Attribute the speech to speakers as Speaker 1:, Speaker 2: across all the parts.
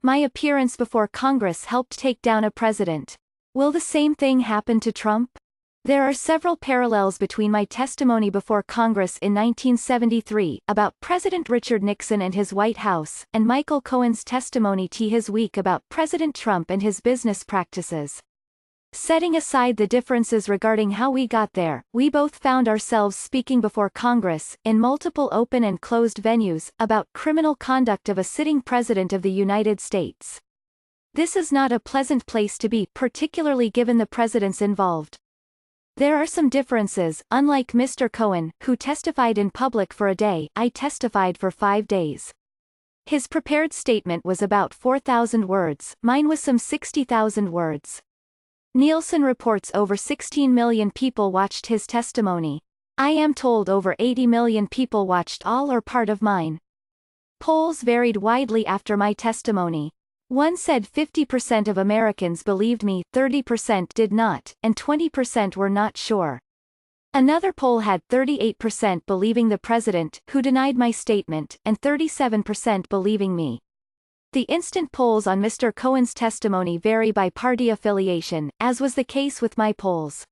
Speaker 1: My appearance before Congress helped take down a president. Will the same thing happen to Trump? There are several parallels between my testimony before Congress in 1973 about President Richard Nixon and his White House, and Michael Cohen's testimony his week about President Trump and his business practices. Setting aside the differences regarding how we got there, we both found ourselves speaking before Congress, in multiple open and closed venues, about criminal conduct of a sitting president of the United States. This is not a pleasant place to be, particularly given the presidents involved. There are some differences. Unlike Mr. Cohen, who testified in public for a day, I testified for 5 days. His prepared statement was about 4,000 words, mine was some 60,000 words. Nielsen reports over 16 million people watched his testimony. I am told over 80 million people watched all or part of mine. Polls varied widely after my testimony. One said 50% of Americans believed me, 30% did not, and 20% were not sure. Another poll had 38% believing the president, who denied my statement, and 37% believing me. The instant polls on Mr. Cohen's testimony vary by party affiliation, as was the case with my polls.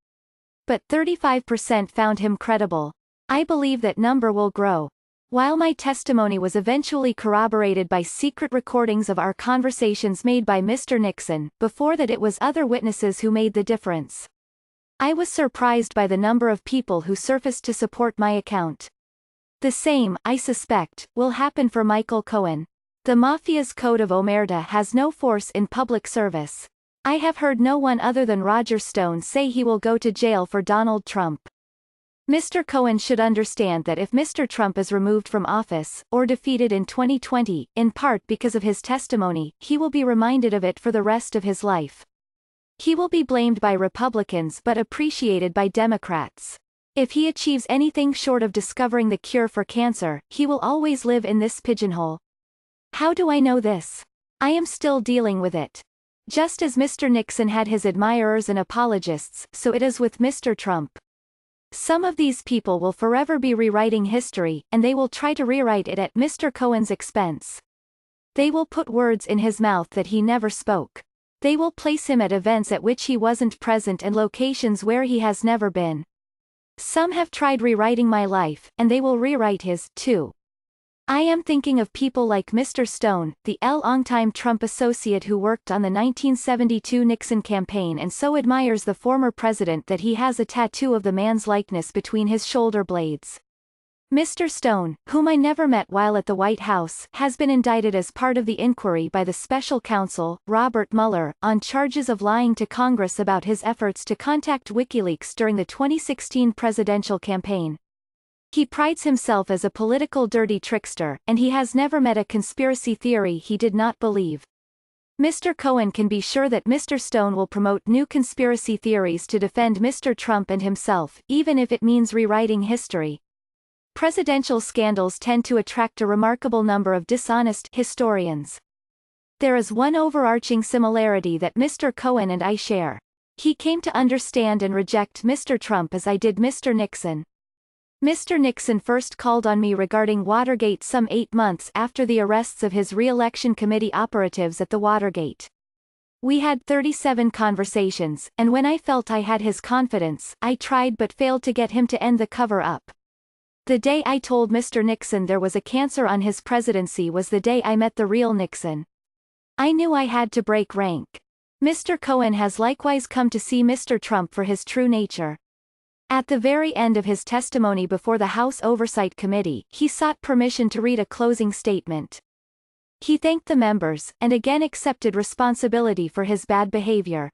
Speaker 1: But 35% found him credible. I believe that number will grow. While my testimony was eventually corroborated by secret recordings of our conversations made by Mr. Nixon, before that it was other witnesses who made the difference. I was surprised by the number of people who surfaced to support my account. The same, I suspect, will happen for Michael Cohen. The Mafia's Code of Omerta has no force in public service. I have heard no one other than Roger Stone say he will go to jail for Donald Trump. Mr. Cohen should understand that if Mr. Trump is removed from office, or defeated in 2020, in part because of his testimony, he will be reminded of it for the rest of his life. He will be blamed by Republicans but appreciated by Democrats. If he achieves anything short of discovering the cure for cancer, he will always live in this pigeonhole. How do I know this? I am still dealing with it. Just as Mr. Nixon had his admirers and apologists, so it is with Mr. Trump. Some of these people will forever be rewriting history, and they will try to rewrite it at Mr. Cohen's expense. They will put words in his mouth that he never spoke. They will place him at events at which he wasn't present and locations where he has never been. Some have tried rewriting my life, and they will rewrite his, too. I am thinking of people like Mr. Stone, the longtime Trump associate who worked on the 1972 Nixon campaign and so admires the former president that he has a tattoo of the man's likeness between his shoulder blades. Mr. Stone, whom I never met while at the White House, has been indicted as part of the inquiry by the special counsel, Robert Mueller, on charges of lying to Congress about his efforts to contact WikiLeaks during the 2016 presidential campaign. He prides himself as a political dirty trickster, and he has never met a conspiracy theory he did not believe. Mr. Cohen can be sure that Mr. Stone will promote new conspiracy theories to defend Mr. Trump and himself, even if it means rewriting history. Presidential scandals tend to attract a remarkable number of dishonest historians. There is one overarching similarity that Mr. Cohen and I share. He came to understand and reject Mr. Trump as I did Mr. Nixon. Mr. Nixon first called on me regarding Watergate some 8 months after the arrests of his re-election committee operatives at the Watergate. We had 37 conversations, and when I felt I had his confidence, I tried but failed to get him to end the cover-up. The day I told Mr. Nixon there was a cancer on his presidency was the day I met the real Nixon. I knew I had to break rank. Mr. Cohen has likewise come to see Mr. Trump for his true nature. At the very end of his testimony before the House Oversight Committee, he sought permission to read a closing statement. He thanked the members, and again accepted responsibility for his bad behavior.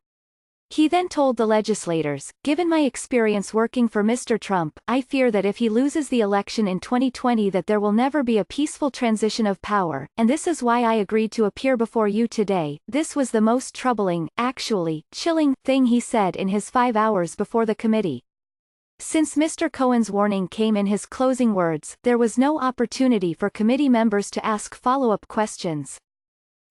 Speaker 1: He then told the legislators, "Given my experience working for Mr. Trump, I fear that if he loses the election in 2020 that there will never be a peaceful transition of power, and this is why I agreed to appear before you today." This was the most troubling, actually, chilling, thing he said in his 5 hours before the committee. Since Mr. Cohen's warning came in his closing words, there was no opportunity for committee members to ask follow-up questions.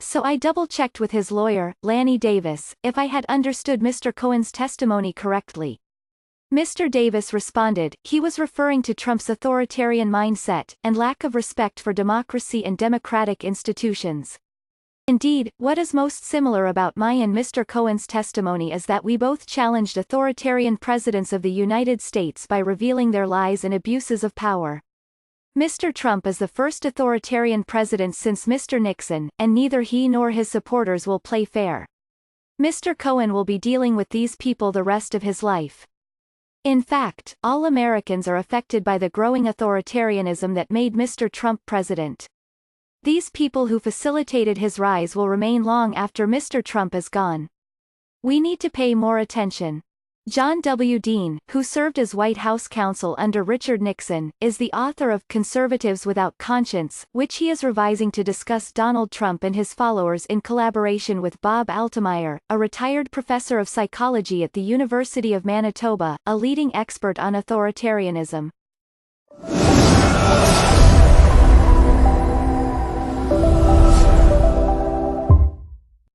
Speaker 1: So I double-checked with his lawyer, Lanny Davis, if I had understood Mr. Cohen's testimony correctly. Mr. Davis responded, he was referring to Trump's authoritarian mindset, and lack of respect for democracy and democratic institutions. Indeed, what is most similar about my and Mr. Cohen's testimony is that we both challenged authoritarian presidents of the United States by revealing their lies and abuses of power. Mr. Trump is the first authoritarian president since Mr. Nixon, and neither he nor his supporters will play fair. Mr. Cohen will be dealing with these people the rest of his life. In fact, all Americans are affected by the growing authoritarianism that made Mr. Trump president. These people who facilitated his rise will remain long after Mr. Trump is gone. We need to pay more attention. John W. Dean, who served as White House counsel under Richard Nixon, is the author of Conservatives Without Conscience, which he is revising to discuss Donald Trump and his followers in collaboration with Bob Altemeyer, a retired professor of psychology at the University of Manitoba, a leading expert on authoritarianism.